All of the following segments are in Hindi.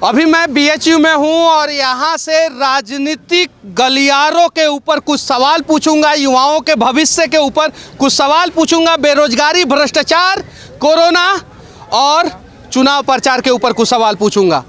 अभी मैं बीएचयू में हूं और यहाँ से राजनीतिक गलियारों के ऊपर कुछ सवाल पूछूंगा, युवाओं के भविष्य के ऊपर कुछ सवाल पूछूंगा, बेरोजगारी, भ्रष्टाचार, कोरोना और चुनाव प्रचार के ऊपर कुछ सवाल पूछूंगा।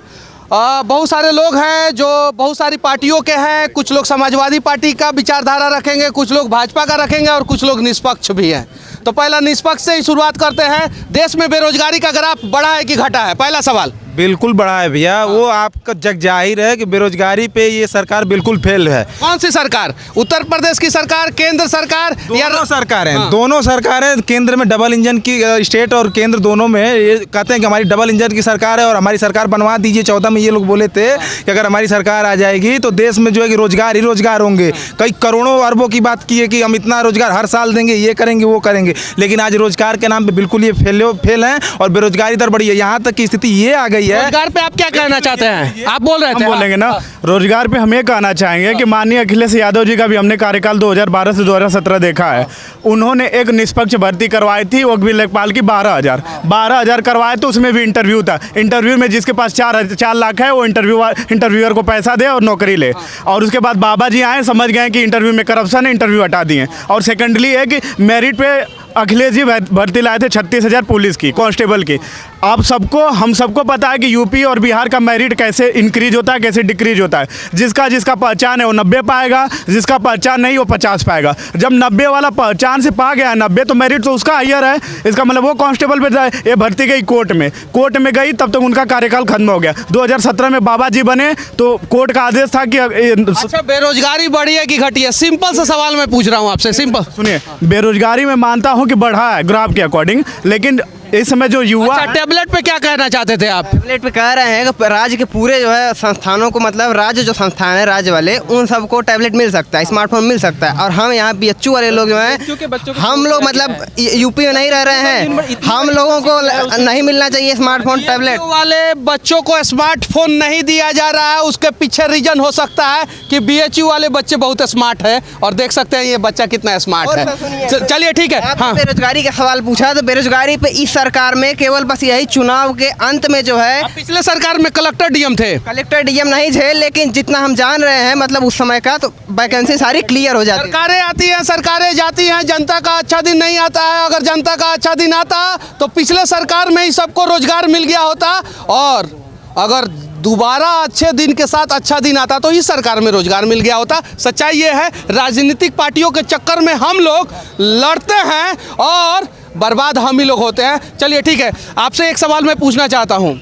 बहुत सारे लोग हैं जो बहुत सारी पार्टियों के हैं, कुछ लोग समाजवादी पार्टी का विचारधारा रखेंगे, कुछ लोग भाजपा का रखेंगे और कुछ लोग निष्पक्ष भी हैं। तो पहला निष्पक्ष से ही शुरुआत करते हैं। देश में बेरोजगारी का ग्राफ बढ़ा है कि घटा है? पहला सवाल। बिल्कुल बढ़ा है भैया, वो आपका जग जाहिर है कि बेरोजगारी पे ये सरकार बिल्कुल फेल है। कौन सी सरकार? उत्तर प्रदेश की सरकार, केंद्र सरकार? दोनों सरकार हैं। हाँ। दोनों सरकारें केंद्र में डबल इंजन की, स्टेट और केंद्र दोनों में ये कहते हैं कि हमारी डबल इंजन की सरकार है और हमारी सरकार बनवा दीजिए। 14 में ये लोग बोले थे कि अगर हमारी सरकार आ जाएगी तो देश में जो है कि रोजगार ही रोजगार होंगे। कई करोड़ों अरबों की बात की है कि हम इतना रोजगार हर साल देंगे, ये करेंगे वो करेंगे, लेकिन आज रोजगार के नाम पे बिल्कुल ये फेल है और बेरोजगारी दर बढ़ी है। यहाँ तक की स्थिति ये आ गई है। रोजगार पे आप क्या कहना चाहते हैं? आप बोल रहे थे। हम बोलेंगे ना, रोजगार पे हम ये कहना चाहेंगे कि माननीय अखिलेश यादव जी का भी हमने कार्यकाल 2012 से 2017 देखा है। उन्होंने एक निष्पक्ष भर्ती करवाई थी, वो भी लेखपाल की 12,000 करवाए, तो उसमें भी इंटरव्यू था। इंटरव्यू में जिसके पास 4 लाख है वो इंटरव्यूअर को पैसा दे और नौकरी ले। और उसके बाद बाबा जी आए, समझ गए कि इंटरव्यू में करप्शन है, इंटरव्यू हटा दिए। और सेकेंडली है कि मेरिट पे अखिलेश जी भर्ती लाए थे 36,000 पुलिस की, कांस्टेबल की। आप सबको, हम सबको पता है कि यूपी और बिहार का मेरिट कैसे इंक्रीज होता है, कैसे डिक्रीज होता है। जिसका पहचान है वो 90 पाएगा, जिसका पहचान नहीं वो 50 पाएगा। जब 90 वाला पहचान से पा गया 90, तो मेरिट तो उसका हायर है। इसका मतलब वो कांस्टेबल पे जाए। ये भर्ती गई कोर्ट में गई, तब तक उनका कार्यकाल खत्म हो गया। 2017 में बाबा जी बने तो कोर्ट का आदेश था कि अच्छा, बेरोजगारी बढ़ी है कि घटी है? सिंपल सा सवाल मैं पूछ रहा हूँ आपसे, सिंपल। सुनिए, बेरोजगारी में मानता हूँ कि बढ़ा है ग्राफ के अकॉर्डिंग, लेकिन इस समय जो युवा। अच्छा, टैबलेट पे क्या कहना चाहते थे आप? टैबलेट पे कह रहे हैं कि राज्य के पूरे जो है संस्थानों को, मतलब राज्य जो संस्थान है राज्य वाले, उन सबको टैबलेट मिल सकता है, स्मार्टफोन मिल सकता है। और हम यहाँ बीएचयू वाले लोग जो हैं, हम लोग मतलब यूपी में नहीं रह रहे हैं, हम लोगों को नहीं मिलना चाहिए स्मार्टफोन, टैबलेट। वाले बच्चों को स्मार्टफोन नहीं दिया जा रहा है, उसके पीछे रीजन हो सकता है कि बीएचयू वाले बच्चे बहुत स्मार्ट है और देख सकते हैं ये बच्चा कितना स्मार्ट है। चलिए ठीक है। हाँ, बेरोजगारी का सवाल पूछा, तो बेरोजगारी पे इस सरकार में केवल बस यही चुनाव के अंत में जो है, पिछले सरकार में कलेक्टर डीएम थे। कलेक्टर डीएम नहीं थे, लेकिन जितना हम जान रहे हैं मतलब उस समय का, तो वैकेंसी सारी क्लियर हो जाती है। सरकारें आती हैं, सरकारें जाती हैं, जनता का अच्छा दिन नहीं आता है। अगर जनता का अच्छा दिन आता तो पिछले सरकार में ही सबको रोजगार मिल गया होता, और अगर दोबारा अच्छे दिन के साथ अच्छा दिन आता तो इस सरकार में रोजगार मिल गया होता। सच्चाई ये है, राजनीतिक पार्टियों के चक्कर में हम लोग लड़ते हैं और बर्बाद हम ही लोग होते हैं। चलिए ठीक है, आपसे एक सवाल मैं पूछना चाहता हूँ।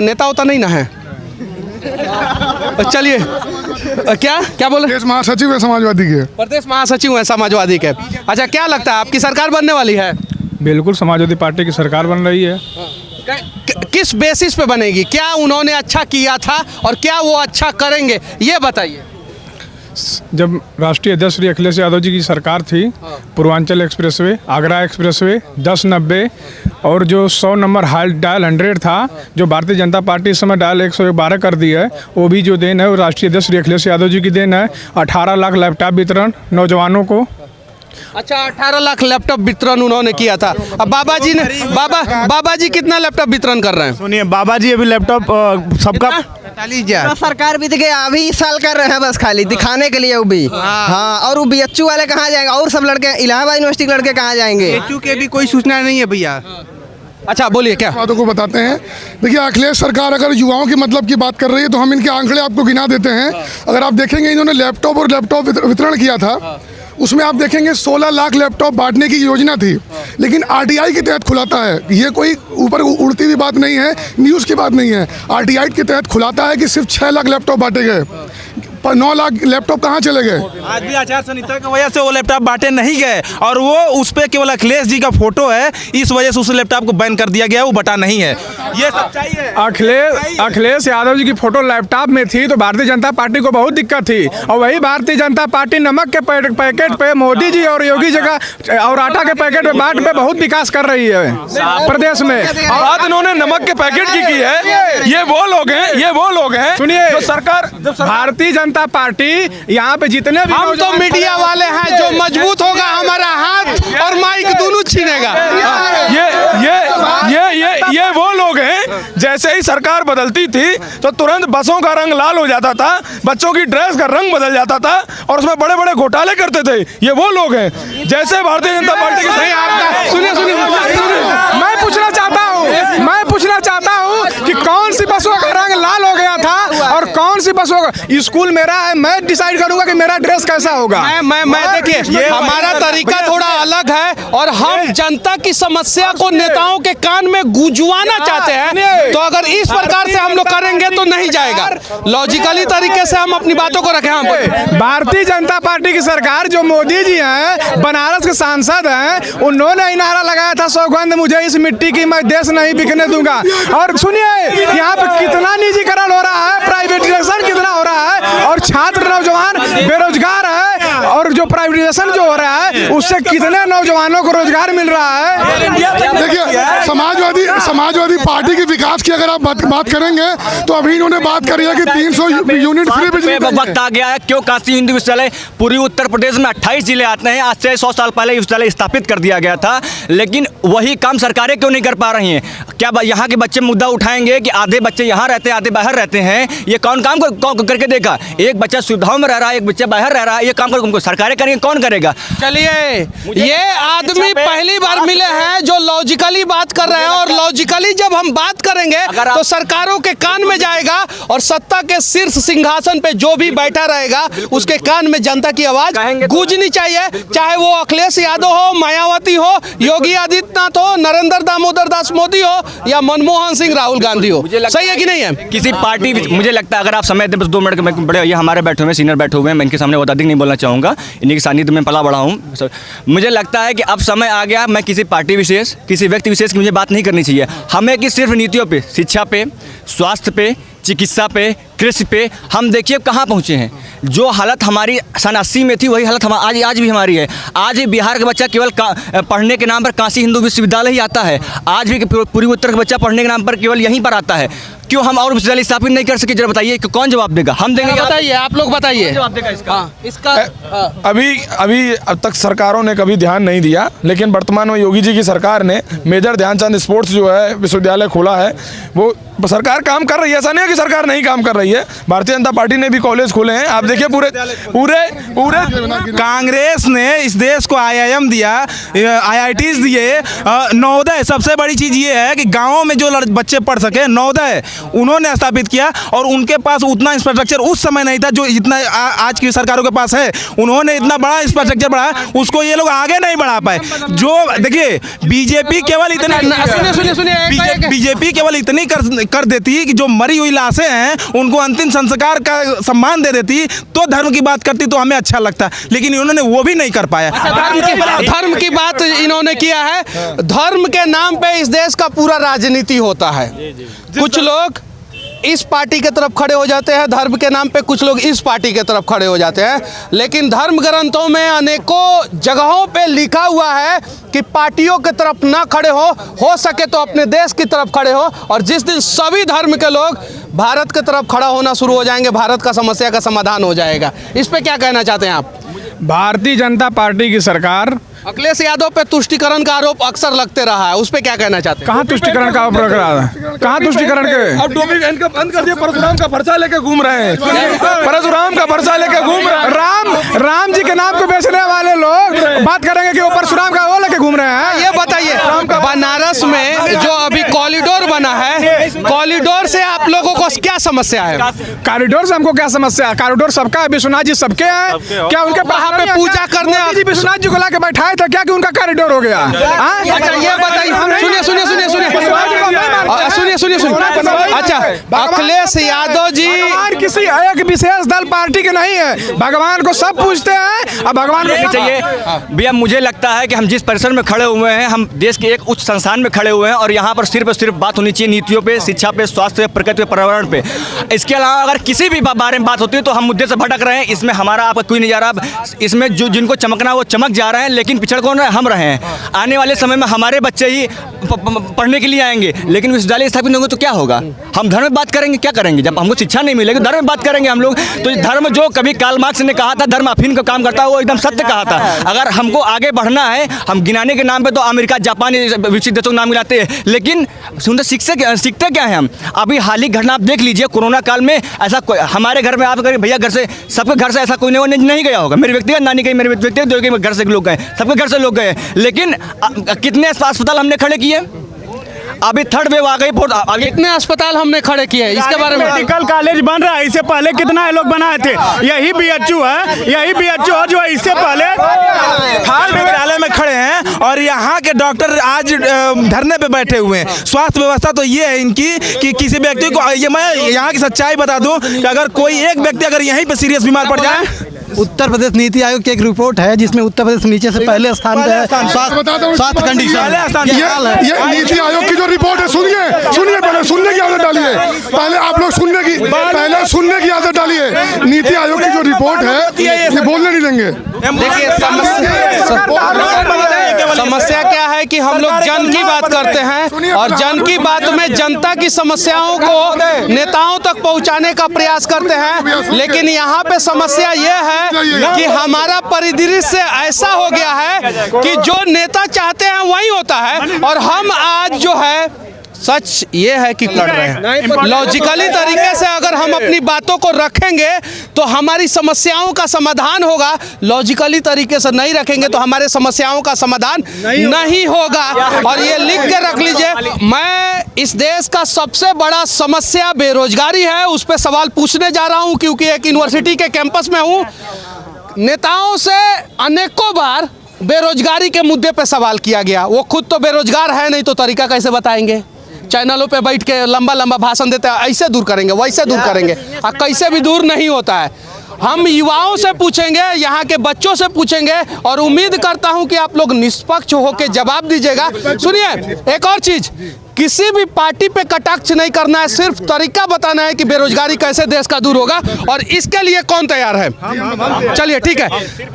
नेता होता नहीं ना है? चलिए, क्या बोले? प्रदेश महासचिव है समाजवादी के। प्रदेश महासचिव है समाजवादी के। अच्छा, क्या लगता है आपकी सरकार बनने वाली है? बिल्कुल समाजवादी पार्टी की सरकार बन रही है। किस बेसिस पे बनेगी? क्या उन्होंने अच्छा किया था और क्या वो अच्छा करेंगे, ये बताइए। जब राष्ट्रीय अध्यक्ष श्री अखिलेश यादव जी की सरकार थी, पूर्वांचल एक्सप्रेसवे, आगरा एक्सप्रेसवे, 1090 और जो 100 नंबर डायल 100 था, जो भारतीय जनता पार्टी इस समय डायल 112 कर दी है, वो भी जो देन है वो राष्ट्रीय अध्यक्ष श्री अखिलेश यादव जी की देन है। 18 लाख लैपटॉप वितरण नौजवानों को। अच्छा, 18 लाख लैपटॉप वितरण उन्होंने किया था। अब बाबा जी कितना लैपटॉप वितरण कर रहे हैं? सुनिए, बाबा जी अभी लैपटॉप सबका 45,000 सरकार बीत गया, अभी इस साल कर रहे हैं बस खाली दिखाने के लिए वो भी। हाँ, और वो बीएचयू वाले कहाँ जाएंगे? और सब लड़के इलाहाबाद यूनिवर्सिटी के लड़के कहाँ जाएंगे? बीएचयू के भी कोई सूचना नहीं है भैया। अच्छा, बोलिए क्या बातों को बताते हैं। देखिए, अखिलेश सरकार अगर युवाओं के मतलब की बात कर रही है तो हम इनके आंकड़े आपको गिना देते हैं। अगर आप देखेंगे, इन्होंने लैपटॉप वितरण किया था, उसमें आप देखेंगे 16 लाख लैपटॉप बांटने की योजना थी, लेकिन आरटीआई के तहत खुलाता है। ये कोई ऊपर उड़ती हुई बात नहीं है, न्यूज़ की बात नहीं है। आरटीआई के तहत खुलाता है कि सिर्फ 6 लाख लैपटॉप बांटे गए, पर 9 लाख लैपटॉप कहाँ चले गए? आज भी आचार संहिता की वजह से वो लैपटॉप बांटे नहीं गए और वो उस पर केवल अखिलेश जी का फोटो है, इस वजह से उस लैपटॉप को बैन कर दिया गया, वो बटा नहीं है। ये सच्चाई है। अखिलेश यादव जी की फोटो लैपटॉप में थी तो भारतीय जनता पार्टी को बहुत दिक्कत थी, और वही भारतीय जनता पार्टी नमक के पैकेट पे मोदी जी और योगी जगह और आटा के पैकेट पे बांट पे बहुत विकास कर रही है प्रदेश में। बात इन्होंने नमक के पैकेट की है। ये वो लोग हैं सुनिए, सरकार भारतीय जनता पार्टी यहाँ पे जितने भी, हम तो मीडिया वाले हैं, जो मजबूत होगा हमारा हाथ और माइक दोनों छीनेगा। ये ये वो लोग हैं, जैसे ही सरकार बदलती थी तो तुरंत बसों का रंग लाल हो जाता था, बच्चों की ड्रेस का रंग बदल जाता था और उसमें बड़े बड़े घोटाले करते थे। ये वो लोग हैं जैसे भारतीय जनता पार्टी के नहीं आपका। सुनिए मैं पूछना चाहता हूँ कि कौन सी बसों का रंग लाल हो गया था और कौन सी बसों का। स्कूल मेरा है, मैं डिसाइड करूंगा कि मेरा ड्रेस कैसा होगा। मैं देखिए हमारा तरीका थोड़ा अलग है और हम जनता की समस्या को नेताओं के कान में गुंजवाना चाहते हैं। तो अगर इस प्रकार से हम लोग करेंगे तो नहीं जाएगा। लॉजिकली तरीके से हम अपनी बातों को रखें। हम भारतीय जनता पार्टी की सरकार, जो मोदी जी हैं, बनारस के सांसद हैं, उन्होंने ही नारा लगाया था, सौगंध मुझे इस मिट्टी की, मैं देश नहीं बिकने दूंगा। और सुनिए यहाँ पे कितना निजीकरण हो रहा है, प्राइवेटाइजेशन कितना हो रहा है, और छात्र नौजवान बेरोजगार है, और जो प्राइवेटाइजेशन जो हो रहा है उससे कितने नौजवानों को रोजगार मिल रहा है। देखिए समाजवादी पार्टी के विकास की अगर आप बात करेंगे तो अभी इन्होंने बात करी है कि 300 यूनिट फ्री बिजली। वक्त आ गया है, क्यों काशी हिंदू विश्वविद्यालय पूरी उत्तर प्रदेश में 28 जिले आते हैं। आज से 100 साल पहले विश्वविद्यालय स्थापित कर दिया गया था, लेकिन वही काम सरकारें क्यों नहीं कर पा रही हैं? क्या यहाँ के बच्चे मुद्दा उठाएंगे कि आधे बच्चे यहाँ रहते हैं, आधे बाहर रहते हैं? ये कौन काम करके देखा? एक बच्चा सुविधाओं में रह रहा है, एक बच्चा बाहर रह रहा है, ये काम कर सरकारें करेंगे, कौन करेगा? चलिए ये आदमी पहली बार मिले हैं जो लॉजिकली बात कर रहे हैं, और लॉजिकली जब हम बात करेंगे तो सरकारों के कान में जाएगा और सत्ता के शीर्ष सिंहासन पे जो भी बैठा रहेगा उसके कान में जनता की आवाज गूंजनी चाहिए। चाहे वो अखिलेश यादव हो, मायावती हो, योगी आदित्यनाथ हो, नरेंद्र दामोदर दास मोदी हो या मनमोहन सिंह, राहुल गांधी हो। सही है कि नहीं है? किसी पार्टी, मुझे लगता है अगर आप समय दें बस 2 मिनट, बड़े ये हमारे बैठे हुए सीनियर बैठे हुए हैं, मैं इनके सामने बहुत अधिक नहीं बोलना चाहूँगा, इन्हीं के सानिध्य में पला बड़ा हूँ। मुझे लगता है कि अब समय आ गया, मैं किसी पार्टी विशेष, किसी व्यक्ति विशेष की मुझे बात नहीं करनी चाहिए। हमें कि सिर्फ नीतियों पे, शिक्षा पे, स्वास्थ्य पे, चिकित्सा पे, कृषि पे हम देखिए कहाँ पहुँचे हैं। जो हालत हमारी सन 80 में थी वही हालत आज भी हमारी है। आज भी बिहार का बच्चा केवल पढ़ने के नाम पर काशी हिंदू विश्वविद्यालय ही आता है। आज भी पूर्वी उत्तर का बच्चा पढ़ने के नाम पर केवल यहीं पर आता है। क्यों हम और विश्वविद्यालय स्थापित नहीं कर सके? जरा बताइए कि कौन जवाब देगा? हम देंगे? बताइए, आप लोग बताइए जवाब देगा इसका। अभी अब तक सरकारों ने कभी ध्यान नहीं दिया, लेकिन वर्तमान में योगी जी की सरकार ने मेजर ध्यानचंद स्पोर्ट्स जो है विश्वविद्यालय खोला है। वो सरकार काम कर रही है, ऐसा नहीं है कि सरकार नहीं काम कर रही है। भारतीय जनता पार्टी ने भी कॉलेज खोले हैं। आप देखिए पूरे कांग्रेस ने इस देश को IIM दिया, IITs दिए, नवोदय। सबसे बड़ी चीज़ ये है कि गाँवों में जो बच्चे पढ़ सके, नवोदय उन्होंने स्थापित किया, और उनके पास उतना इंफ्रास्ट्रक्चर उस समय नहीं था जो इतना आज की सरकारों के पास है। उन्होंने इतना बड़ा इंफ्रास्ट्रक्चर बढ़ाया, उसको ये लोग आगे नहीं बढ़ा पाए। जो देखिए बीजेपी केवल इतनी कर देती कि जो मरी हुई लाशें हैं उनको अंतिम संस्कार का सम्मान दे देती, तो धर्म की बात करती तो हमें अच्छा लगता, लेकिन इन्होंने वो भी नहीं कर पाया। धर्म की बात इन्होंने किया है। धर्म के नाम पे इस देश का पूरा राजनीति होता है। कुछ लोग इस पार्टी के तरफ खड़े हो जाते हैं धर्म के नाम पे, कुछ लोग इस पार्टी के तरफ खड़े हो जाते हैं, लेकिन धर्म ग्रंथों में अनेकों जगहों पे लिखा हुआ है कि पार्टियों के तरफ ना खड़े हो सके तो अपने देश की तरफ खड़े हो। और जिस दिन सभी धर्म के लोग भारत की तरफ खड़ा होना शुरू हो जाएंगे, भारत का समस्या का समाधान हो जाएगा। इस पे क्या कहना चाहते हैं आप? भारतीय जनता पार्टी की सरकार, अखिलेश यादव पे तुष्टिकरण का आरोप अक्सर लगते रहा है, उस पे क्या कहना चाहते हैं? कहाँ तुष्टिकरण का आरोप लग रहा है? कहाँ तुष्टिकरण के? अब टोपी इनका बंद कर दिया, परशुराम का पर्चा लेके घूम रहे हैं। परशुराम का पर्चा लेके घूम रहे हैं। राम जी के नाम को बेचने वाले लोग बात करेंगे कि वो परशुराम का वो लेके घूम रहे हैं। ये बताइए, बनारस में जो अभी कॉरिडोर बना है, कॉरिडोर से आप लोगों को क्या समस्या है? कॉरिडोर से हमको क्या समस्या है? कॉरिडोर सबका है, विश्वनाथ जी सबके हैं। क्या उनके वहाँ पे पूजा करने विश्वनाथ जी को ला के बैठाए था क्या कि उनका कॉरिडोर हो गया? अच्छा ये बताइए, सुनिए। अच्छा, अखिलेश यादव जी किसी एक विशेष दल पार्टी के नहीं है, भगवान को सब पूछते हैं। अब भगवान को चाहिए भैया, मुझे लगता है कि हम जिस परिसर में खड़े हुए हैं, हम देश के एक उच्च संस्थान में खड़े हुए हैं, और यहाँ पर सिर्फ बात होनी चाहिए नीतियों पे, शिक्षा पे, स्वास्थ्य पे, प्रकृति पे, पर्यावरण पे। इसके अलावा अगर किसी भी बारे में बात होती है तो हम मुद्दे से भटक रहे हैं। इसमें हमारा आपका कोई नहीं जा रहा। इसमें जो जिनको चमकना वो चमक जा रहे हैं, लेकिन पिछड़ कौन रहे? हम रहे हैं। आने वाले समय में हमारे बच्चे ही पढ़ने के लिए आएंगे, लेकिन विश्वविद्यालय स्थापित होंगे तो क्या होगा? हम धर्म में बात करेंगे, क्या करेंगे? जब हमको शिक्षा नहीं मिलेगी, धर्म बात करेंगे हम लोग, तो धर्म जो कभी कार्ल मार्क्स ने कहा था धर्म अफीम का काम करता है, वो एकदम सत्य कहा था। अगर हमको आगे बढ़ना है, हम गिनाने के नाम पे तो अमेरिका, जापान विकसित देशों के नाम गिनाते हैं, लेकिन सुंदर सीखते क्या हैं हम? अभी हाल ही घटना आप देख लीजिए, कोरोना काल में ऐसा हमारे घर में आप भैया घर से, सबके घर से ऐसा कोई नहीं गया होगा। मेरे व्यक्तिगत नानी गई, मेरे व्यक्तिगत घर से लोग गए, सबके घर से लोग गए, लेकिन कितने अस्पताल हमने खड़े किए? अभी थर्ड वेव आ गई, कितने अस्पताल हमने खड़े किए हैं इसके बारे में? मेडिकल कॉलेज बन रहा है, इससे पहले कितना लोग बनाए थे? यही बीएचयू है जो इससे पहले खाल विद्यालय में खड़े हैं और यहाँ के डॉक्टर आज धरने पे बैठे हुए हैं। स्वास्थ्य व्यवस्था तो ये है इनकी कि किसी व्यक्ति को, ये मैं यहाँ की सच्चाई बता दूं कि अगर कोई एक व्यक्ति अगर यहीं पे सीरियस बीमार पड़ जाए, उत्तर प्रदेश नीति आयोग की एक रिपोर्ट है जिसमें उत्तर प्रदेश नीचे से पहले स्थान पे है स्वास्थ्य कंडीशन। ये नीति आयोग की जो रिपोर्ट है, सुनिए पहले सुनने की आदत डालिए, पहले आप लोग सुनने की आदत डालिए। नीति आयोग की जो रिपोर्ट है ये बोलने नहीं देंगे। देखिए समस्या क्या है कि हम लोग जन की बात करते हैं और जन की बात में जनता की समस्याओं को नेताओं तक पहुंचाने का प्रयास करते हैं, लेकिन यहाँ पे समस्या ये है कि हमारा परिदृश्य ऐसा हो गया है कि जो नेता चाहते हैं वही होता है, और हम आज जो है सच ये है कि लड़ रहे हैं। लॉजिकली तरीके से अगर हम अपनी बातों को रखेंगे तो हमारी समस्याओं का समाधान होगा, लॉजिकली तरीके से नहीं रखेंगे तो हमारे समस्याओं का समाधान नहीं होगा। और ये लिख के रख लीजिए, मैं इस देश का सबसे बड़ा समस्या बेरोजगारी है, उस पर सवाल पूछने जा रहा हूँ, क्योंकि एक यूनिवर्सिटी के कैंपस में हूँ। नेताओं से अनेकों बार बेरोजगारी के मुद्दे पे सवाल किया गया, वो खुद तो बेरोजगार है नहीं तो तरीका कैसे बताएंगे? चैनलों पे बैठ के लंबा भाषण देते हैं, ऐसे दूर करेंगे वैसे दूर करेंगे, और कैसे भी दूर नहीं होता है। हम युवाओं से पूछेंगे, यहाँ के बच्चों से पूछेंगे, और उम्मीद करता हूँ कि आप लोग निष्पक्ष होकर जवाब दीजिएगा। सुनिए, एक और चीज, किसी भी पार्टी पे कटाक्ष नहीं करना है, सिर्फ तरीका बताना है कि बेरोजगारी कैसे देश का दूर होगा, और इसके लिए कौन तैयार है? चलिए ठीक है,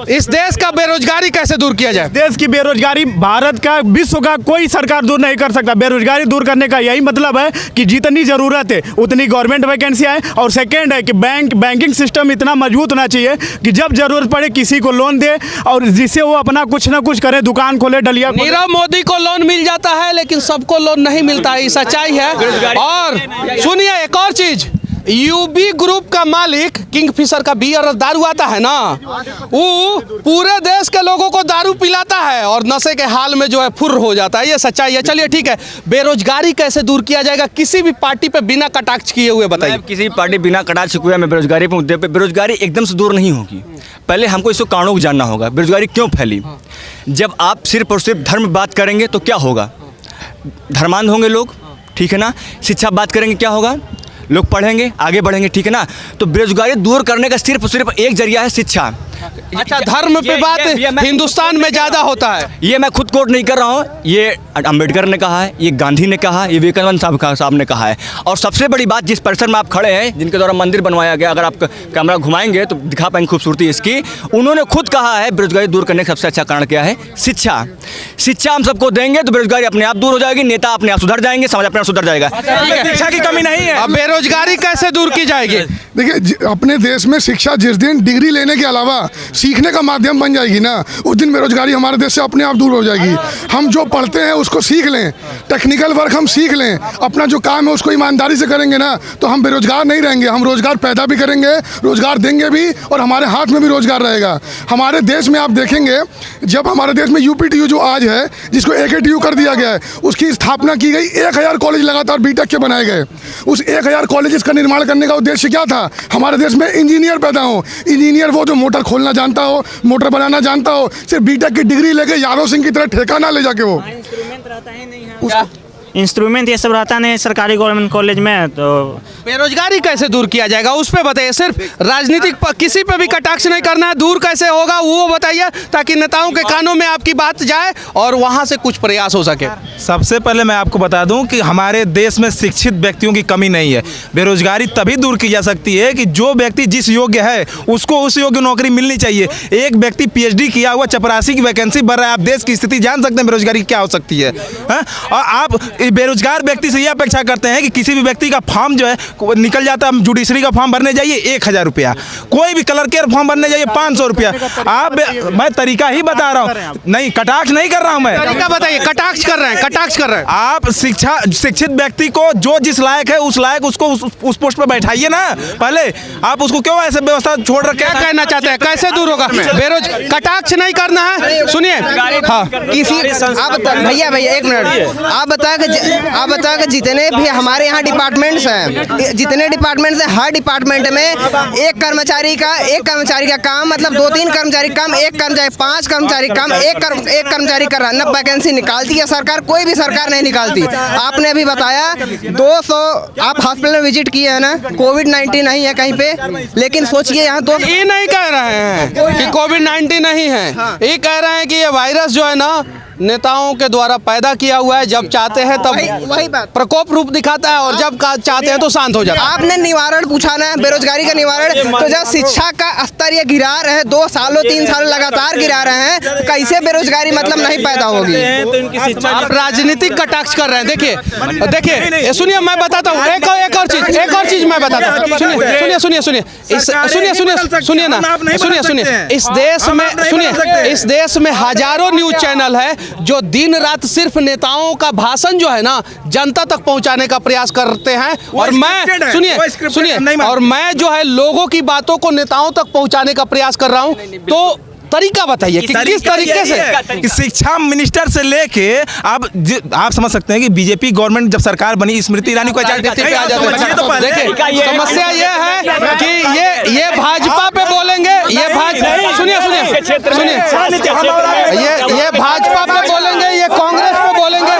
इस देश का बेरोजगारी कैसे दूर किया जाए? देश की बेरोजगारी भारत का, विश्व का कोई सरकार दूर नहीं कर सकता। बेरोजगारी दूर करने का यही मतलब है कि जितनी जरूरत है उतनी गवर्नमेंट वैकेंसी है, और सेकेंड है कि बैंकिंग सिस्टम इतना मजबूत होना चाहिए कि जब जरूरत पड़े किसी को लोन दे, और जिससे वो अपना कुछ ना कुछ करे, दुकान खोले, डलिया। नीरव मोदी को लोन मिल जाता है लेकिन सबको लोन नहीं मिलता है, सच्चाई है। और सुनिए एक और चीज, यूबी ग्रुप का मालिक किंगफिशर का बियर दारू आता है ना, वो पूरे देश के लोगों को दारू पिलाता है और नशे के हाल में जो है फुर्र हो जाता है, ये सच्चाई है। चलिए ठीक है, बेरोजगारी कैसे दूर किया जाएगा किसी भी पार्टी पे बिना कटाक्ष किए हुए बताइए? किसी पार्टी बिना कटाक्ष किए मैं बेरोजगारी पे मुद्दे पे, बेरोजगारी एकदम से दूर नहीं होगी। पहले हमको इसको कारणों को जानना होगा, बेरोजगारी क्यों फैली। जब आप सिर्फ और सिर्फ धर्म बात करेंगे तो क्या होगा? धर्मांध होंगे लोग, ठीक है ना। शिक्षा बात करेंगे क्या होगा? लोग पढ़ेंगे, आगे बढ़ेंगे, ठीक है ना। तो बेरोजगारी दूर करने का सिर्फ एक जरिया है शिक्षा। अच्छा, धर्म पे बात हिंदुस्तान में ज्यादा होता है, ये मैं खुद कोट नहीं कर रहा हूँ, ये अंबेडकर ने कहा है, ये गांधी ने कहा, ये विवेकानंद साहब ने कहा है। और सबसे बड़ी बात, जिस परिसर में आप खड़े हैं, जिनके द्वारा मंदिर बनवाया गया, अगर आप कैमरा घुमाएंगे तो दिखा पाएंगे खूबसूरती इसकी, उन्होंने खुद कहा है बेरोजगारी दूर करने का सबसे अच्छा कारण क्या है? शिक्षा। शिक्षा हम सबको देंगे तो बेरोजगारी अपने आप दूर हो जाएगी, नेता अपने आप सुधर जाएंगे, समाज अपने आप सुधर जाएगा। शिक्षा की कमी नहीं है। अब बेरोजगारी कैसे दूर की जाएगी? देखिए, अपने देश में शिक्षा जिस दिन डिग्री लेने के अलावा सीखने का माध्यम बन जाएगी ना, उस दिन बेरोजगारी हमारे देश से अपने आप दूर हो जाएगी। हम जो पढ़ते हैं उसको सीख लें, टेक्निकल वर्क हम सीख लें, अपना जो काम है उसको ईमानदारी से करेंगे ना, तो हम बेरोजगार नहीं रहेंगे। हम रोजगार पैदा भी करेंगे, रोजगार देंगे भी, और हमारे हाथ में भी रोजगार रहेगा। हमारे देश में आप देखेंगे, जब हमारे देश में यूपीटीयू जो आज है, जिसको एकेटीयू कर दिया गया है, उसकी स्थापना की गई, 1000 कॉलेज लगातार बीटेक के बनाए गए। उस 1000 कॉलेजेस का निर्माण करने का उद्देश्य क्या था? हमारे देश में इंजीनियर पैदा हो। इंजीनियर वो जो मोटर खोलना जानता हो, मोटर बनाना जानता हो, सिर्फ बीटेक की डिग्री लेके यादव सिंह की तरह ठेका ना ले जाके वो इंस्ट्रूमेंट ये सब रहता नहीं सरकारी गवर्नमेंट कॉलेज में। तो बेरोजगारी कैसे दूर किया जाएगा उस पे बताइए। सिर्फ राजनीतिक किसी पे भी कटाक्ष नहीं करना है, दूर कैसे होगा वो बताइए, ताकि नेताओं के कानों में आपकी बात जाए और वहां से कुछ प्रयास हो सके। सबसे पहले मैं आपको बता दूं कि हमारे देश में शिक्षित व्यक्तियों की कमी नहीं है। बेरोजगारी तभी दूर की जा सकती है कि जो व्यक्ति जिस योग्य है उसको उस योग्य नौकरी मिलनी चाहिए। एक व्यक्ति पीएचडी किया हुआ, चपरासी की वैकेंसी भर रहा है, आप देश की स्थिति जान सकते हैं बेरोजगारी क्या हो सकती है। और आप बेरोजगार व्यक्ति से ये अपेक्षा करते हैं कि किसी भी व्यक्ति का फॉर्म जो है निकल जाता है, जुडिशरी का फॉर्म भरने जाइए 1000 रुपया, कोई भी कलर केयर फॉर्म भरने जाइए 500 रुपया। आप मैं तरीका ही बता रहा हूँ, नहीं कटाक्ष नहीं कर रहा हूँ मैं। तरीका बताइए, कटाक्ष कर रहे हैं, कटाक्ष कर रहे हैं। आप शिक्षित व्यक्ति को जो जिस लायक है उस लायक उसको उस पोस्ट पर बैठाइए ना, पहले आप उसको क्यों ऐसे व्यवस्था छोड़ रखे। क्या कहना चाहते हैं, कैसे दूर होगा कटाक्ष नहीं करना है? सुनिए, हाँ किसी आप भैया एक मिनट, आप बताओ कि जितने भी हमारे यहाँ डिपार्टमेंट्स हैं, जितने डिपार्टमेंट्स हैं, हर डिपार्टमेंट में एक कर्मचारी का काम मतलब 2-3 कर्मचारी कम, एक कर्मचारी 5 कर्मचारी कम, एक कर्मचारी कर रहा है। न वैकेंसी निकालती है सरकार, कोई भी सरकार नहीं निकालती। आपने अभी बताया 200, आप हॉस्पिटल में विजिट किए हैं ना, कोविड-19 नहीं है कहीं पे, लेकिन सोचिए यहाँ तो ये नहीं कह रहे हैं कि कोविड-19 नहीं है, ये कह रहे हैं कि ये वायरस जो है ना नेताओं के द्वारा पैदा किया हुआ है, जब चाहते हैं तब वही बात प्रकोप रूप दिखाता है और जब चाहते हैं तो शांत हो जाता है। आपने निवारण पूछा ना, बेरोजगारी का निवारण, तो जब शिक्षा का स्तर ये गिरा रहे 2 सालों 3 साल लगातार गिरा रहे हैं, कैसे बेरोजगारी मतलब नहीं पैदा होगी? आप राजनीतिक कटाक्ष कर रहे हैं। देखिए सुनिए, मैं बताता हूँ एक और चीज मैं बताता हूँ। सुनिए, इस देश में हजारों न्यूज चैनल है जो दिन रात सिर्फ नेताओं का भाषण जो है ना जनता तक पहुंचाने का प्रयास करते हैं, और मैं सुनिए और मैं जो है लोगों की बातों को नेताओं तक पहुंचाने का प्रयास कर रहा हूं। तो तरीका बताइए कि किस तरीके से कि शिक्षा मिनिस्टर से लेके आप समझ सकते हैं कि बीजेपी गवर्नमेंट जब सरकार बनी, स्मृति ईरानी को देखिए समस्या ये है कि ये भाजपा पे बोलेंगे, ये भाजपा पे बोलेंगे, ये कांग्रेस पे बोलेंगे।